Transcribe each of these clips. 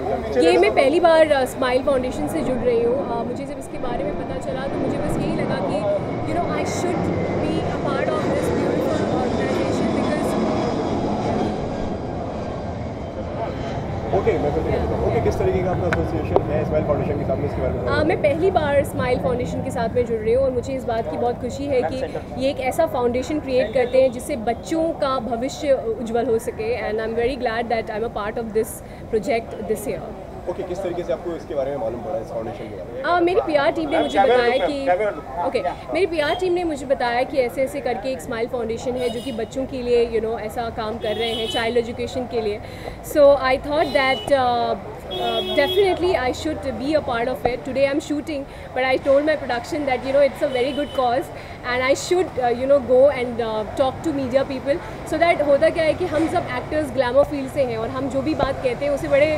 Foundation का? ये मैं पहली बार स्माइल फाउंडेशन से जुड़ रही हूँ। मुझे जब इसके बारे में पता चला तो मुझे बस यही लगा कि I should be a part of this beautiful organisation because okay, किस तरीके का आपका एसोसिएशन है स्माइल फाउंडेशन के साथ में, इसके बारे में? मैं पहली बार स्माइल फाउंडेशन के साथ में जुड़ रही हूँ और मुझे इस बात की बहुत खुशी है कि ये एक ऐसा फाउंडेशन क्रिएट करते हैं जिससे बच्चों का भविष्य उज्जवल हो सके and I am very glad that I am a part of this project this year. Okay, किस तरीके से आपको इसके बारे में मालूम पड़ा, इस फाउंडेशन के बारे में? मेरी पीआर टीम ने मुझे बताया कि मेरी पीआर टीम ने मुझे बताया कि ऐसे ऐसे करके एक स्माइल फाउंडेशन है जो कि बच्चों के लिए ऐसा काम कर रहे हैं चाइल्ड एजुकेशन के लिए। So I thought that definitely I should be a part of it. Today I'm shooting, but I told my production that it's a very good cause and I should go and talk to media people so that होता क्या है कि हम सब actors glamour field से हैं और हम जो भी बात कहते हैं उसे बड़े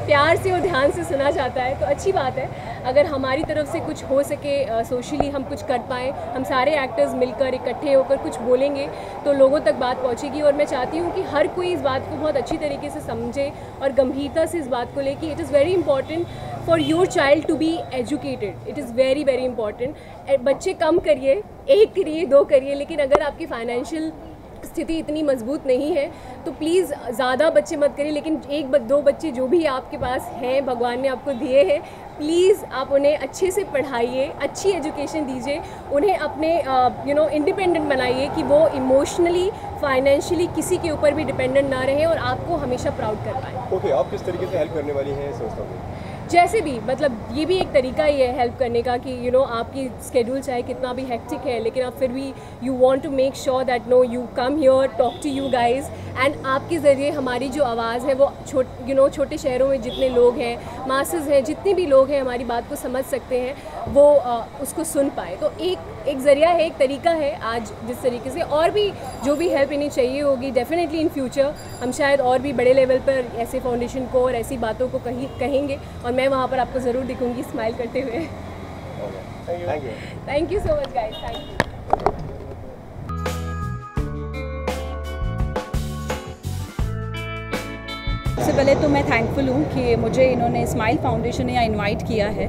प्यार से और ध्यान से सुना जाता है। तो अच्छी बात है अगर हमारी तरफ से कुछ हो सके, सोशली हम कुछ कर पाएँ, हम सारे एक्टर्स मिलकर इकट्ठे होकर कुछ बोलेंगे तो लोगों तक बात पहुंचेगी। और मैं चाहती हूं कि हर कोई इस बात को बहुत अच्छी तरीके से समझे और गंभीरता से इस बात को ले कि it is very important for your child to be educated. It is very very important. बच्चे कम करिए, 1 करिए, 2 करिए, लेकिन अगर आपकी फाइनेंशियल स्थिति इतनी मजबूत नहीं है तो प्लीज़ ज़्यादा बच्चे मत करिए, लेकिन 1-2 बच्चे जो भी आपके पास हैं, भगवान ने आपको दिए हैं, प्लीज़ आप उन्हें अच्छे से पढ़ाइए, अच्छी एजुकेशन दीजिए, उन्हें अपने इंडिपेंडेंट बनाइए कि वो इमोशनली फाइनेंशियली किसी के ऊपर भी डिपेंडेंट ना रहे और आपको हमेशा प्राउड कर पाए। ओके, आप किस तरीके से हेल्प करने वाली हैं संस्था को? जैसे भी, मतलब ये भी एक तरीका ही है हेल्प करने का कि आपकी स्केड्यूल चाहे कितना भी हेक्टिक है लेकिन आप फिर भी you want to make sure that you come here, talk to you guys and आपके ज़रिए हमारी जो आवाज़ है वो छोटे शहरों में जितने लोग हैं, मासेस हैं, जितने भी लोग हैं हमारी बात को समझ सकते हैं, वो उसको सुन पाए। तो एक ज़रिया है, एक तरीका है आज जिस तरीके से। और भी जो भी हेल्प इन्हें चाहिए होगी डेफिनेटली इन फ्यूचर हम शायद और भी बड़े लेवल पर ऐसे फाउंडेशन को और ऐसी बातों को कहेंगे और मैं वहाँ पर आपको ज़रूर दिखूंगी स्माइल करते हुए। Thank you so much guys, thank you. सबसे पहले तो मैं थैंकफुल हूँ कि मुझे इन्होंने स्माइल फाउंडेशन ने यहाँ इनवाइट किया है।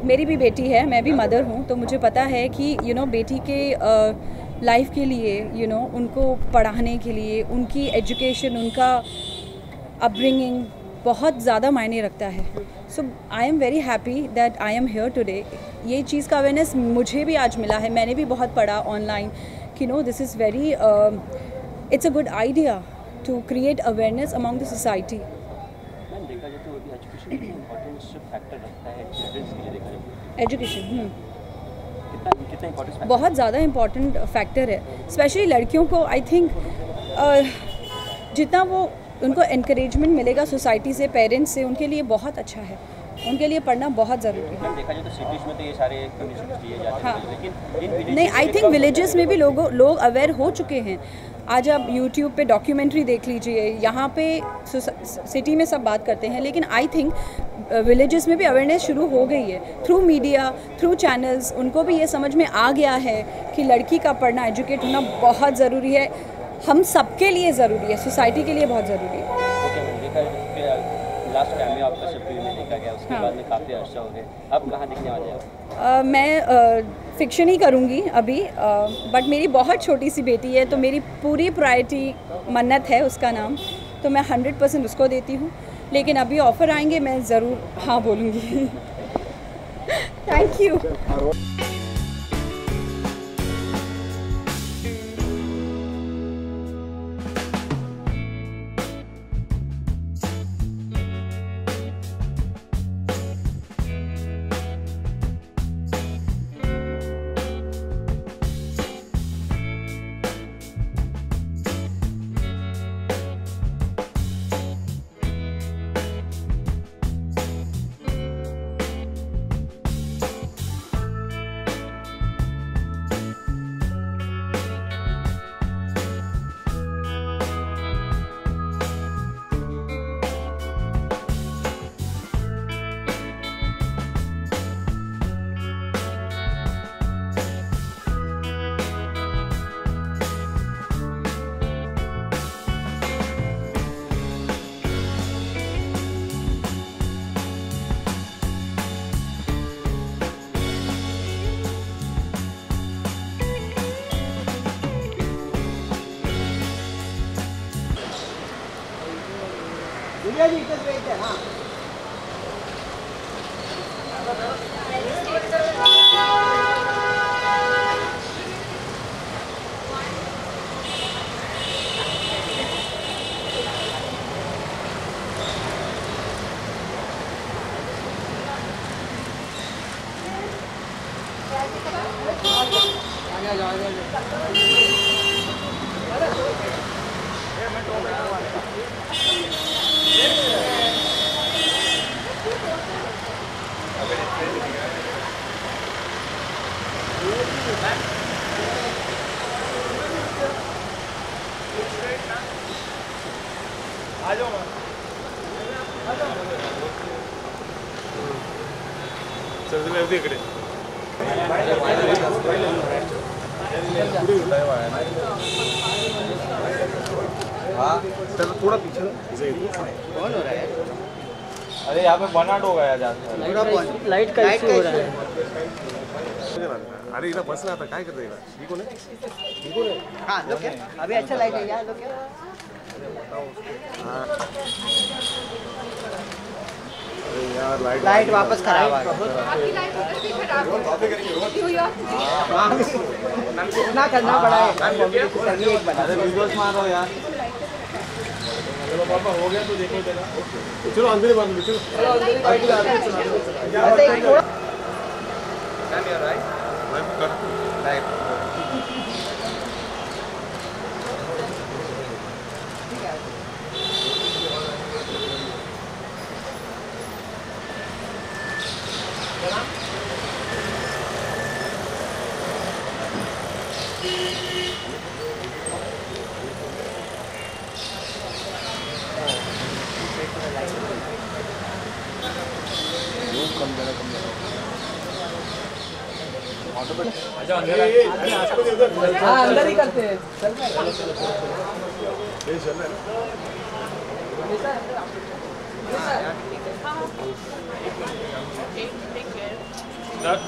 मेरी भी बेटी है, मैं भी मदर हूँ, तो मुझे पता है कि बेटी के लाइफ के लिए उनको पढ़ाने के लिए उनकी एजुकेशन, उनका अपब्रिंगिंग बहुत ज़्यादा मायने रखता है। So I am very happy that I am here today. ये चीज़ का अवेयरनेस मुझे भी आज मिला है, मैंने भी बहुत पढ़ा ऑनलाइन कि this is very it's a good idea to create awareness among the society. Education बहुत ज़्यादा इम्पॉर्टेंट फैक्टर है, स्पेशली लड़कियों को। आई थिंक जितना वो उनको एनकरेजमेंट मिलेगा सोसाइटी से, पेरेंट्स से, उनके लिए बहुत अच्छा है। उनके लिए पढ़ना बहुत ज़रूरी है। देखा जाए तो सिटीज में तो ये सारे कंडीशंस दिए जाते हैं, लेकिन नहीं, आई थिंक विलेजेस में भी लोग अवेयर हो चुके हैं। आज आप यूट्यूब पे डॉक्यूमेंट्री देख लीजिए, यहाँ पे सिटी में सब बात करते हैं, लेकिन आई थिंक विलेजेस में भी अवेयरनेस शुरू हो गई है थ्रू मीडिया, थ्रू चैनल्स। उनको भी ये समझ में आ गया है कि लड़की का पढ़ना, एजुकेट होना बहुत ज़रूरी है, हम सबके लिए ज़रूरी है, सोसाइटी के लिए बहुत ज़रूरी है। लास्ट टाइम में आपका शिफ्ट में देखा गया, उसके बाद में काफ़ी अच्छा हो गया। अब कहाँ दिखने वाले हैं? मैं फिक्शन ही करूँगी अभी, बट मेरी बहुत छोटी सी बेटी है तो मेरी पूरी प्रायोरिटी मन्नत है उसका नाम, तो मैं 100% उसको देती हूँ। लेकिन अभी ऑफ़र आएंगे, मैं ज़रूर हाँ बोलूँगी। Thank you. आ जाओ चल मैं भी इकडे हाँ चलो थोड़ा पीछे कौन हो रहा है? अरे यहाँ पे बर्नआउट हो गया जाता लाइट का इशू हो रहा है। अरे इला बस ना आता काय करते इला ठीक हो ने हाँ लोग अभी अच्छा लाइट है यार लोग यार लाइट वापस खराब आ गई। कितना करना पड़ा है वीडियोस मारो यार। पापा हो गया तो देखो देना चलो अंदर ही बंद चलो हाँ अंदर ही करते हैं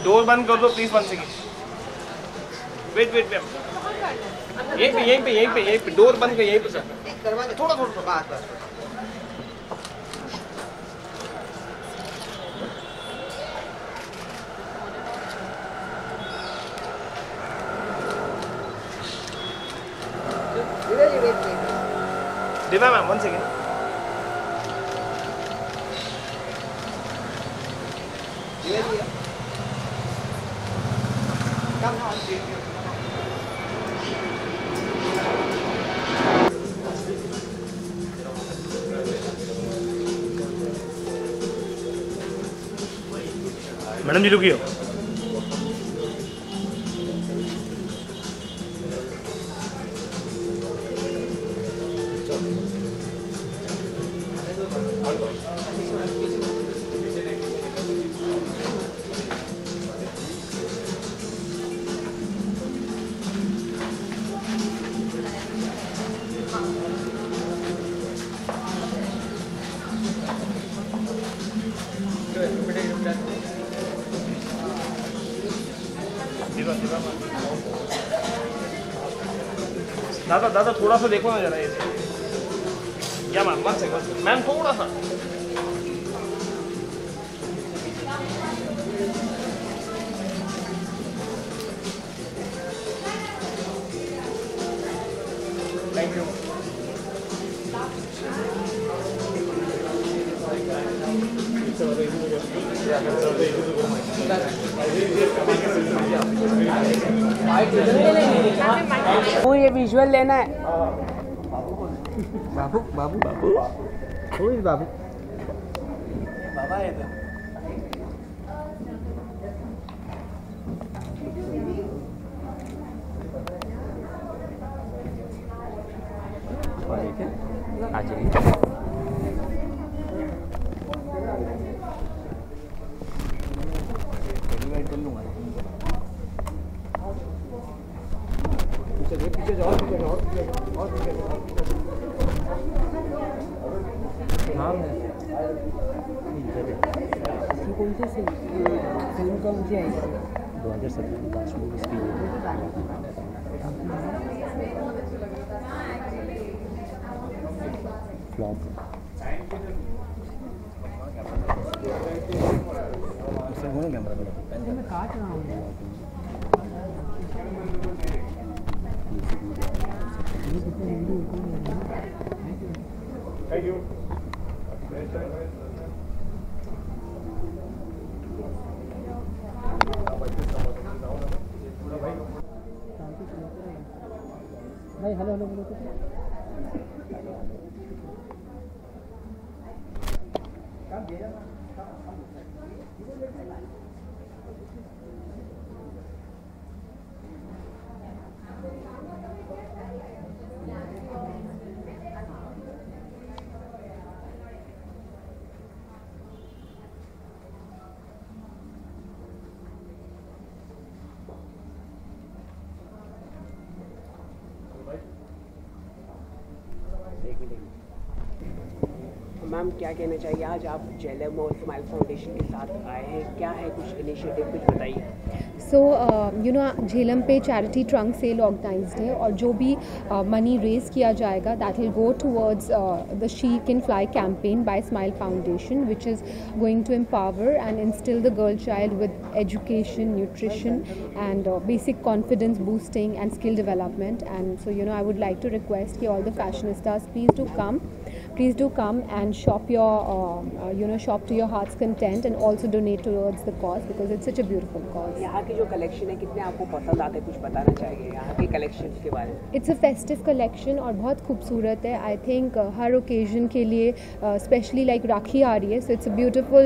डोर बंद कर दो प्लीज 1 सेकंड वेट यहीं पे डोर बंद कर यहीं पे सर दरवाजा थोड़ा बात दिव्या मैम 1 सेकंड मैडम जी रुकिए दादा थोड़ा सा देखो ना जरा ये क्या मैम 1 सेकंड मैम थोड़ा सा थैंक यू वो ये विजुअल लेना है बाबू बाबू बाबू Who is बाबू बाबा है तो पीछे जाओ कौन सी फिल्म कौन सी आई 2017 में लास्ट मूवी इसकी फ्लॉप काट रहा हूँ। Thank you. भाई हेलो हेलो बोलो तो। मैम क्या कहना चाहिए, आज आप जेलम और स्माइल फाउंडेशन के साथ आए हैं, क्या है कुछ इनिशिएटिव, कुछ बताइए। सो झेलम पे चैरिटी ट्रंक सेल ऑर्गेनाइज्ड है और जो भी मनी रेज किया जाएगा that will go towards the She Can Fly campaign by Smile Foundation which is going to empower and instil the girl child with education, nutrition and basic confidence boosting and skill development. And so I would like to request कि all the fashionistas please do come and shop shop to your heart's content and also donate towards the cause because it's such a beautiful cause. यहाँ की जो collection है कितने आपको पसंद आते हैं, कुछ बताना चाहिए यहाँ के कलेक्शन के बारे में। इट्स अ फेस्टिव कलेक्शन और बहुत खूबसूरत है. आई थिंक हर ओकेजन के लिए स्पेशली लाइक राखी आ रही है, so it's a beautiful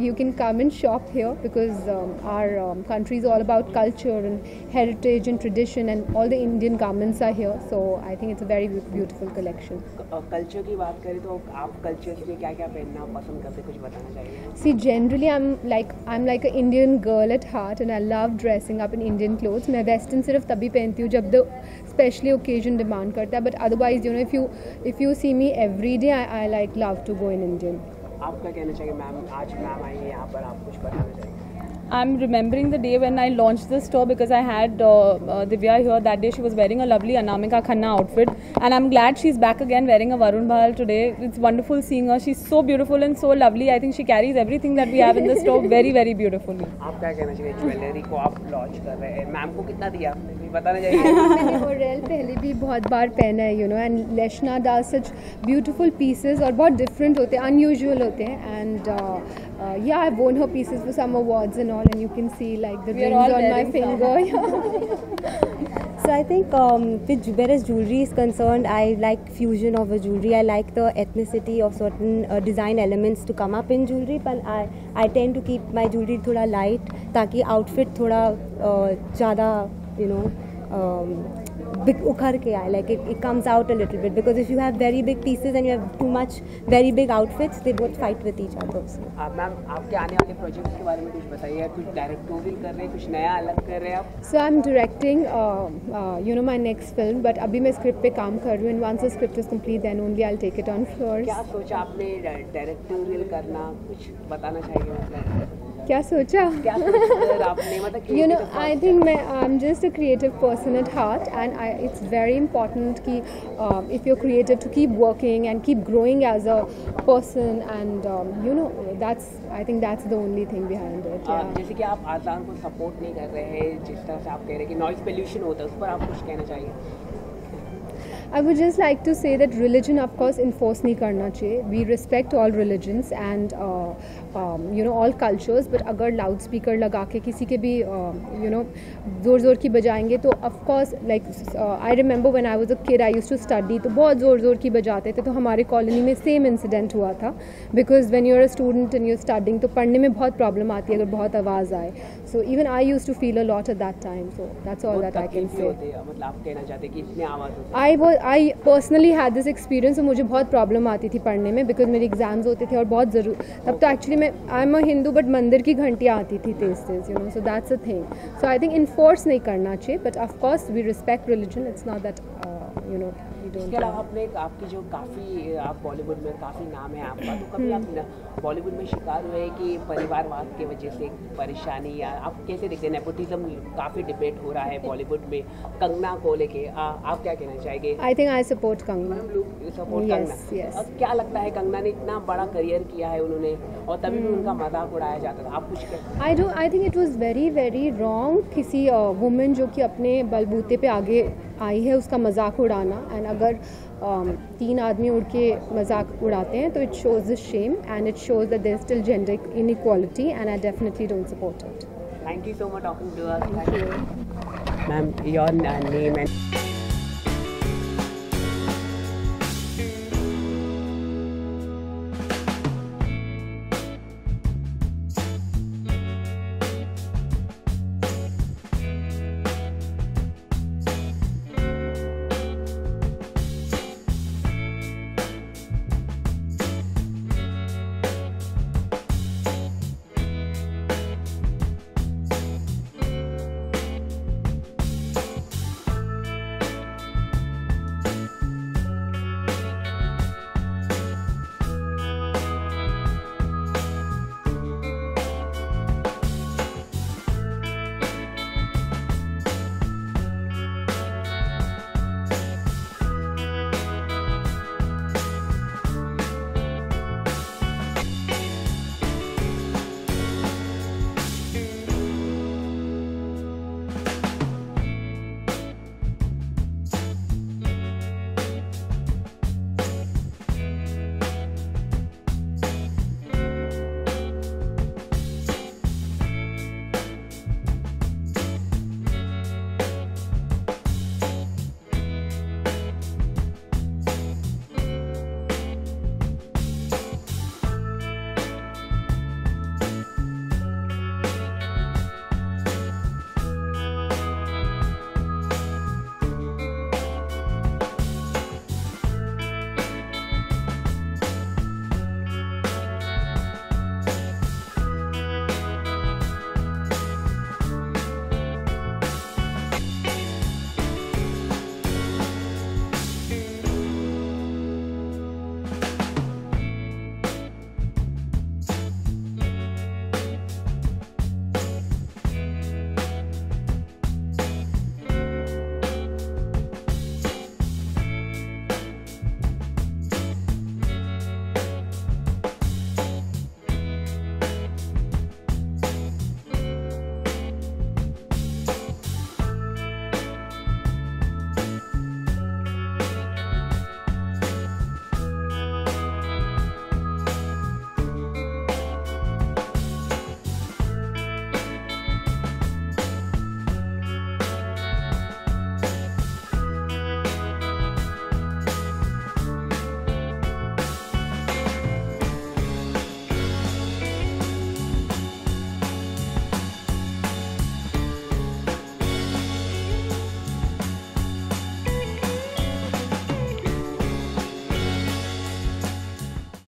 you can come and shop here because our country is all about culture and heritage and tradition and all the Indian garments are here, so I think it's a very beautiful collection. Culture की बात करें तो आप culture में क्या क्या पहनना पसंद करते हैं, कुछ बताना चाहिए। See, generally I'm like an Indian girl at heart and I love dressing up in Indian clothes. मैं वेस्टर्न सिर्फ तभी पहनती हूँ जब द स्पेशली ओकेजन डिमांड करता है, but otherwise if you see me every day I like love to go in Indian. आप क्या कहना चाहिए मैम, आज मैम आई है यहाँ पर, आप कुछ बताना चाहिए। I'm remembering the day when I launched the store because I had Divya here that day. She was wearing a lovely Anamika Khanna outfit and I'm glad she's back again wearing a Varun Bahal today. It's wonderful seeing her. She's so beautiful and so lovely. I think she carries everything that we have in the store very, very beautifully. आप क्या कहना चाहिए, jewellery को आप launch कर रहे हैं, ma'am को कितना दिया आपने, भी बताना चाहिए। मैंने ऑरेल पहले भी बहुत बार पहना है एंड लेशना डाल सच ब्यूटीफुल पीसेस और बहुत डिफरेंट होते हैं, अनयूजुअल होते हैं and yeah, I've worn her pieces for some awards and all, and you can see like the rings on my finger. So I think whereas jewelry is concerned, I like fusion of a jewelry. I like the ethnicity of certain design elements to come up in jewelry, but I tend to keep my jewelry thoda light ताकि outfit थोड़ा ज़्यादा big उखर के आए, like it comes out a little bit, because if you have very big pieces and you have too much very big outfits, they both fight with each other. Ma'am आपके आने वाले projects के बारे में कुछ बताइए, कुछ डायरेक्टोरियल कर रहे हैं, कुछ नया अलग कर रहे हैं आप? So I'm directing my next film, but अभी मैं स्क्रिप्ट पे काम कर रही हूँ and once the script is complete then only I'll take it on floors. क्या सोचा आपने डायरेक्टोरियल करना, कुछ बताना चाहिए मतलब? क्या सोचा? आपने मतलब I think I'm just a creative person at heart and it's very important कि if you're creative to keep working and keep growing as a person and I think that's the only thing behind it. जैसे कि आप आज़ान को support नहीं कर रहे हैं, जिस तरह से आप कह रहे हैं कि नॉइज़ पोल्यूशन होता है, उस पर आप कुछ कहना चाहिए? I would just like to say that religion, of course, enforce नहीं करना चाहिए. We respect all religions and all cultures. But अगर लाउड स्पीकर लगा के किसी के भी ज़ोर ज़ोर की बजाएंगे तो of course like I remember when I was a kid I used to study, तो बहुत ज़ोर ज़ोर की बजाते थे, तो हमारे कॉलोनी में सेम इंसिडेंट हुआ था. Because when you're a student and you're studying तो पढ़ने में बहुत प्रॉब्लम आती है अगर बहुत आवाज़ आए. So even I used to feel a lot at that time. So that's all that I can say. मतलब आप कहना चाहते हैं कि इतनी आवाज़? I personally had this experience, so मुझे बहुत प्रॉब्लम आती थी पढ़ने में because मेरे एग्जाम्स होते थे और बहुत तब तो एक्चुअली मैं I am a Hindu but मंदिर की घंटियाँ आती थी तेज so that's a thing. So I think enforce नहीं करना चाहिए, but of course we respect religion. It's not that इसके अलावा आपने आपकी जो काफ़ी आप बॉलीवुड में काफ़ी नाम है आपका, तो कभी आप बॉलीवुड में शिकार हुए कि परिवारवाद की वजह से परेशानी, या आप कैसे देखते हैं नेपोटिज्म काफ़ी डिबेट हो रहा है बॉलीवुड में कंगना को लेके, आप क्या कहना चाहेंगे? I think I support Kangana. Support Kangana, अब क्या लगता है कंगना ने इतना बड़ा करियर किया है उन्होंने, और तभी भी उनका मजाक उड़ाया जाता था, आप कुछ कहते? I think it was very very wrong किसी वुमेन जो कि अपने बलबूते पे आगे आई है उसका मजाक उड़ाना। एंड अगर 3 आदमी उड़ के मजाक उड़ाते हैं तो it shows the shame and it shows that there is still gender inequality and I definitely don't support it. Thank you so much talking to us. Thank you. Ma'am, your name and